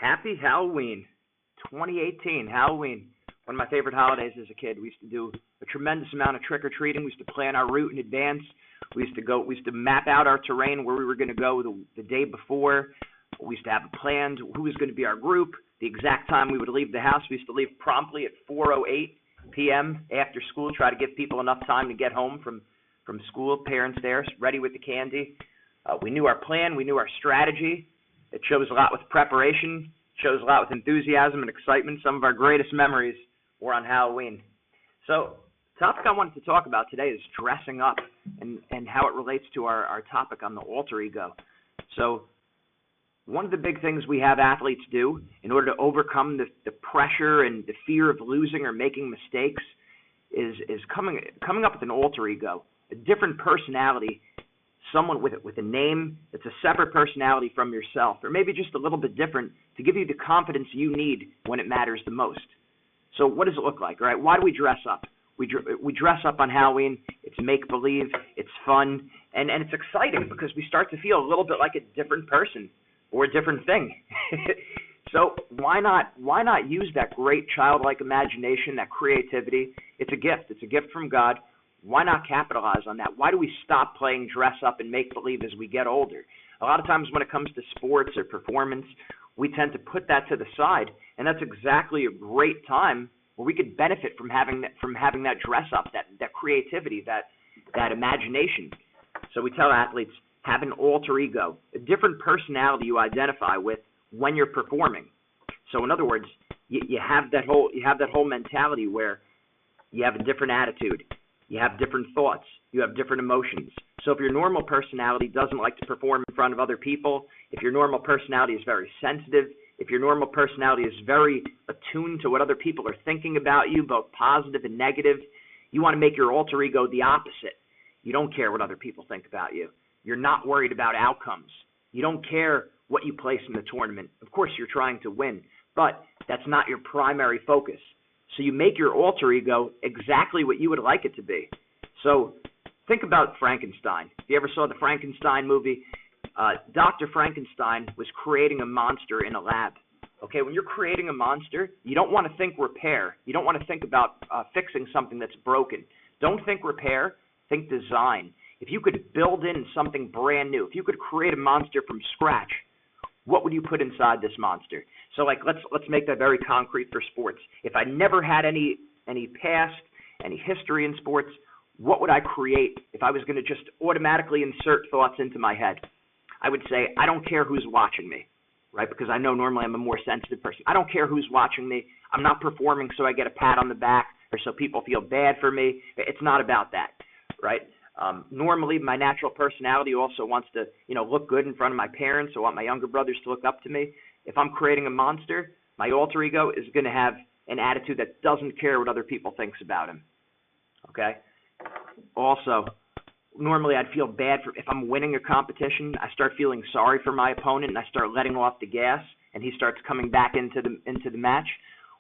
Happy Halloween, 2018, Halloween. One of my favorite holidays as a kid. We used to do a tremendous amount of trick-or-treating. We used to plan our route in advance. We used to map out our terrain, where we were going to go the day before. We used to have it planned, who was going to be our group, the exact time we would leave the house. We used to leave promptly at 4:08 p.m. after school, try to give people enough time to get home from school, parents there, ready with the candy. We knew our plan. We knew our strategy. It shows a lot with preparation, shows a lot with enthusiasm and excitement. Some of our greatest memories were on Halloween. So the topic I wanted to talk about today is dressing up and how it relates to our topic on the alter ego. So one of the big things we have athletes do in order to overcome the pressure and the fear of losing or making mistakes is coming up with an alter ego, a different personality, someone with a name that's a separate personality from yourself, or maybe just a little bit different to give you the confidence you need when it matters the most. So what does it look like, all right? Why do we dress up? We dress up on Halloween. It's make-believe. It's fun. And it's exciting because we start to feel a little bit like a different person or a different thing. So why not use that great childlike imagination, that creativity? It's a gift. It's a gift from God. Why not capitalize on that? Why do we stop playing dress up and make-believe as we get older? A lot of times when it comes to sports or performance, we tend to put that to the side, and that's exactly a great time where we could benefit from having that dress up, that creativity, that imagination. So we tell athletes, have an alter ego, a different personality you identify with when you're performing. So in other words, you have that whole mentality where you have a different attitude. You have different thoughts. You have different emotions. So if your normal personality doesn't like to perform in front of other people, if your normal personality is very sensitive, if your normal personality is very attuned to what other people are thinking about you, both positive and negative, you want to make your alter ego the opposite. You don't care what other people think about you. You're not worried about outcomes. You don't care what you place in the tournament. Of course, you're trying to win, but that's not your primary focus. So you make your alter ego exactly what you would like it to be. So think about Frankenstein. If you ever saw the Frankenstein movie, Dr. Frankenstein was creating a monster in a lab. Okay, when you're creating a monster, you don't want to think repair. You don't want to think about fixing something that's broken. Don't think repair, think design. If you could build in something brand new, if you could create a monster from scratch, what would you put inside this monster? So like let's make that very concrete for sports. If I never had any past, any history in sports, what would I create if I was going to just automatically insert thoughts into my head? I would say, I don't care who's watching me, right? Because I know normally I'm a more sensitive person. I don't care who's watching me. I'm not performing so I get a pat on the back or so people feel bad for me. It's not about that, right? Normally, my natural personality also wants to, look good in front of my parents. I want my younger brothers to look up to me. If I'm creating a monster, my alter ego is going to have an attitude that doesn't care what other people thinks about him. Okay? Also, normally I'd feel bad if I'm winning a competition. I start feeling sorry for my opponent, and I start letting off the gas, and he starts coming back into the match.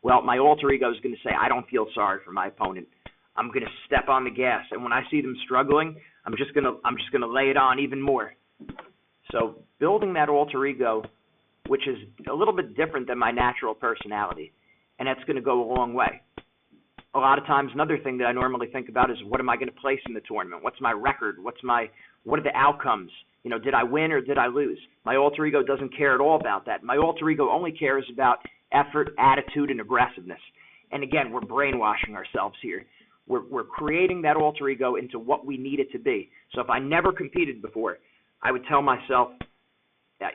Well, my alter ego is going to say, I don't feel sorry for my opponent. I'm going to step on the gas, and when I see them struggling, I'm just going to lay it on even more. So building that alter ego, which is a little bit different than my natural personality, and that's going to go a long way. A lot of times, another thing that I normally think about is, what am I going to place in the tournament? What's my record? What are the outcomes? Did I win or did I lose? My alter ego doesn't care at all about that. My alter ego only cares about effort, attitude, and aggressiveness. And again, we're brainwashing ourselves here. We're creating that alter ego into what we need it to be. So if I never competed before, I would tell myself,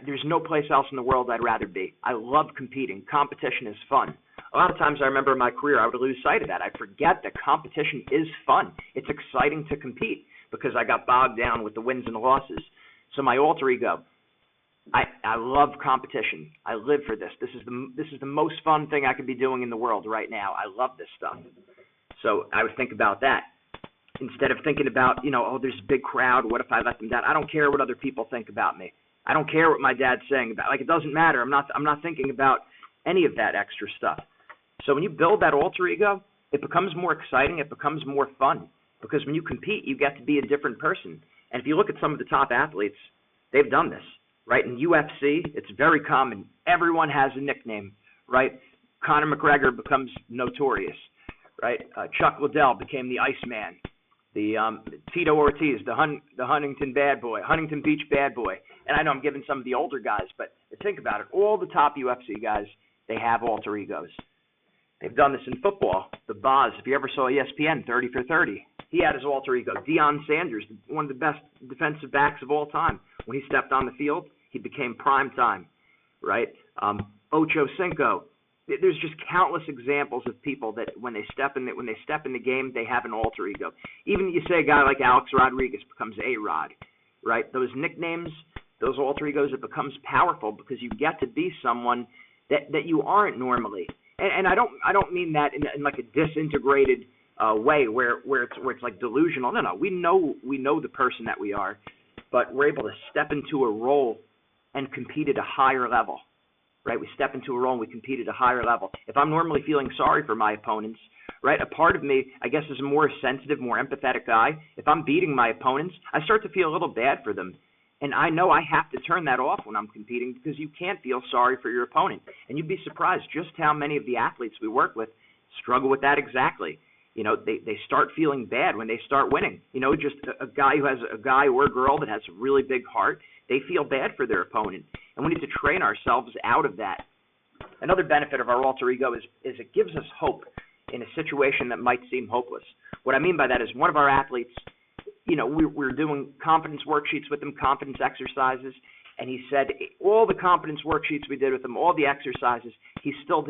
there's no place else in the world I'd rather be. I love competing. Competition is fun. A lot of times I remember in my career I would lose sight of that. I forget that competition is fun. It's exciting to compete because I got bogged down with the wins and the losses. So my alter ego, I love competition. I live for this. This is the most fun thing I could be doing in the world right now. I love this stuff. So I would think about that. Instead of thinking about, there's a big crowd, what if I let them down? I don't care what other people think about me. I don't care what my dad's saying about. It doesn't matter. I'm not thinking about any of that extra stuff. So when you build that alter ego, it becomes more exciting. It becomes more fun because when you compete, you get to be a different person. And if you look at some of the top athletes, they've done this. right? In UFC, it's very common. Everyone has a nickname, right? Conor McGregor becomes notorious, right? Chuck Liddell became the Iceman. The Tito Ortiz, the Huntington Beach bad boy. And I know I'm giving some of the older guys, but think about it. All the top UFC guys, they have alter egos. They've done this in football. The Boz, if you ever saw ESPN, 30 for 30, he had his alter ego. Deion Sanders, one of the best defensive backs of all time. When he stepped on the field, he became prime time, right? Ocho Cinco. There's just countless examples of people that when they step in the game, they have an alter ego. Even you say a guy like Alex Rodriguez becomes A-Rod, right? Those nicknames, those alter egos, it becomes powerful because you get to be someone that you aren't normally. And I don't mean that in like a disintegrated way where it's like delusional. No, we know the person that we are, but we're able to step into a role and compete at a higher level. Right, we step into a role and we compete at a higher level. If I'm normally feeling sorry for my opponents, right, a part of me, I guess, is a more sensitive, more empathetic guy. If I'm beating my opponents, I start to feel a little bad for them. And I know I have to turn that off when I'm competing because you can't feel sorry for your opponent. And you'd be surprised just how many of the athletes we work with struggle with that exactly. You know, they start feeling bad when they start winning. You know, just a guy or a girl that has a really big heart, they feel bad for their opponent. And we need to train ourselves out of that. Another benefit of our alter ego is it gives us hope in a situation that might seem hopeless. What I mean by that is one of our athletes, you know, we're doing confidence worksheets with him, confidence exercises, and he said all the confidence worksheets we did with him, all the exercises, he still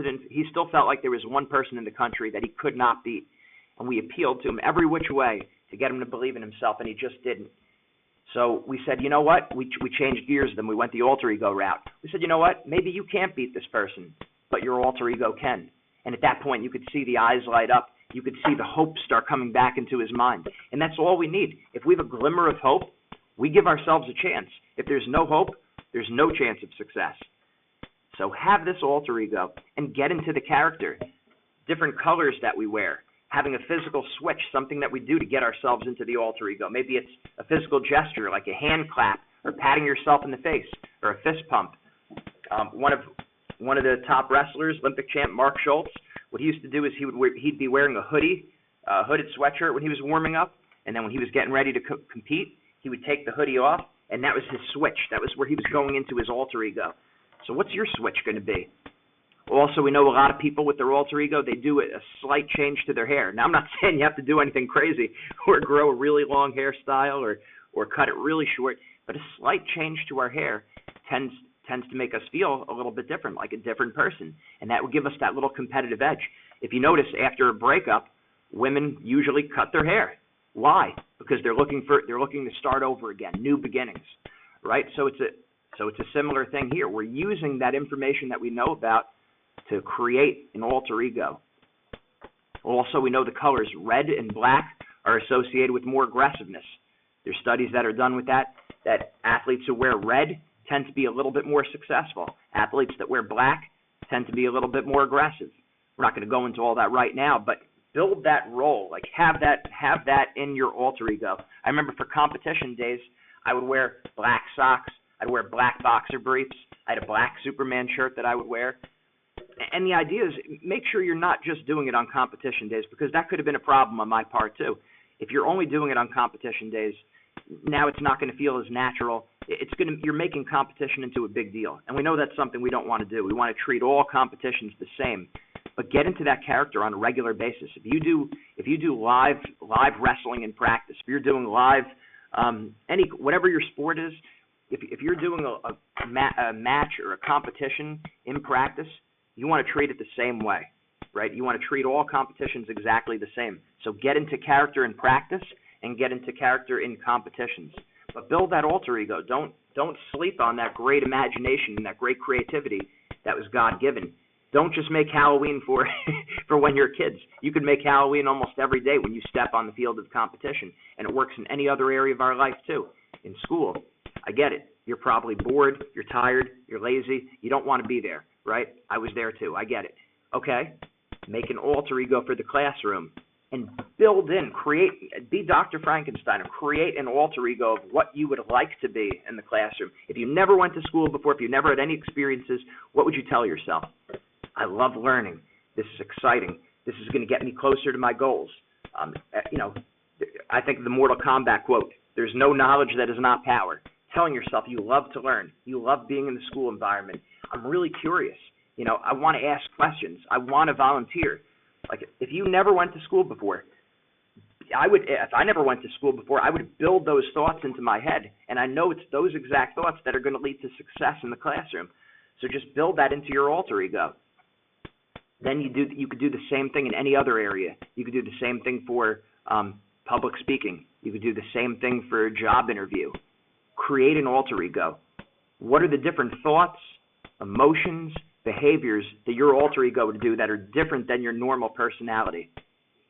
felt like there was one person in the country that he could not beat. And we appealed to him every which way to get him to believe in himself, and he just didn't. So we said, you know what? We changed gears then. We went the alter ego route. We said, you know what? Maybe you can't beat this person, but your alter ego can. And at that point, you could see the eyes light up. You could see the hope start coming back into his mind. And that's all we need. If we have a glimmer of hope, we give ourselves a chance. If there's no hope, there's no chance of success. So have this alter ego and get into the character. Different colors that we wear. Having a physical switch, something that we do to get ourselves into the alter ego. Maybe it's a physical gesture like a hand clap or patting yourself in the face or a fist pump. One of the top wrestlers, Olympic champ Mark Schultz, what he used to do is he'd be wearing a hooded sweatshirt when he was warming up, and then when he was getting ready to compete, he would take the hoodie off, and that was his switch. That was where he was going into his alter ego. So what's your switch going to be? Also, we know a lot of people with their alter ego, they do a slight change to their hair. Now, I'm not saying you have to do anything crazy or grow a really long hairstyle or cut it really short, but a slight change to our hair tends to make us feel a little bit different, like a different person, and that will give us that little competitive edge. If you notice, after a breakup, women usually cut their hair. Why? Because they're looking to start over again, new beginnings, right? So it's a similar thing here. We're using that information that we know about to create an alter ego. Also, we know the colors red and black are associated with more aggressiveness. There's studies that are done with that athletes who wear red tend to be a little bit more successful. Athletes that wear black tend to be a little bit more aggressive. We're not going to go into all that right now, but build that role. Like have that in your alter ego. I remember for competition days, I would wear black socks. I'd wear black boxer briefs. I had a black Superman shirt that I would wear. And the idea is make sure you're not just doing it on competition days, because that could have been a problem on my part too. If you're only doing it on competition days, now it's not going to feel as natural. You're making competition into a big deal. And we know that's something we don't want to do. We want to treat all competitions the same. But get into that character on a regular basis. If you do live wrestling in practice, if you're doing live whatever your sport is, if you're doing a match or a competition in practice, you want to treat it the same way, right? You want to treat all competitions exactly the same. So get into character in practice and get into character in competitions. But build that alter ego. Don't sleep on that great imagination and that great creativity that was God-given. Don't just make Halloween for when you're kids. You can make Halloween almost every day when you step on the field of competition, and it works in any other area of our life too. In school, I get it. You're probably bored, you're tired, you're lazy, you don't want to be there, right? I was there too. I get it. Okay, make an alter ego for the classroom. and be Dr. Frankenstein and create an alter ego of what you would like to be in the classroom. If you never went to school before, if you never had any experiences, what would you tell yourself? I love learning. This is exciting. This is going to get me closer to my goals. I think the Mortal Kombat quote, there's no knowledge that is not power. Telling yourself you love to learn. You love being in the school environment. I'm really curious. I want to ask questions. I want to volunteer. Like, if you never went to school before, if I never went to school before, I would build those thoughts into my head. And I know it's those exact thoughts that are going to lead to success in the classroom. So just build that into your alter ego. Then you could do the same thing in any other area. You could do the same thing for public speaking. You could do the same thing for a job interview. Create an alter ego. What are the different thoughts, emotions, behaviors that your alter ego would do that are different than your normal personality?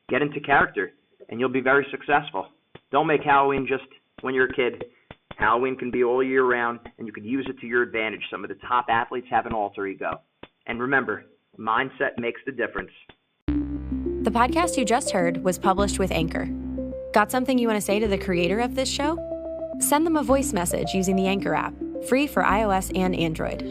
Get into character, and you'll be very successful. Don't make Halloween just when you're a kid. Halloween can be all year round, and you can use it to your advantage. Some of the top athletes have an alter ego. And remember, mindset makes the difference. The podcast you just heard was published with Anchor. Got something you want to say to the creator of this show? Send them a voice message using the Anchor app, free for iOS and Android.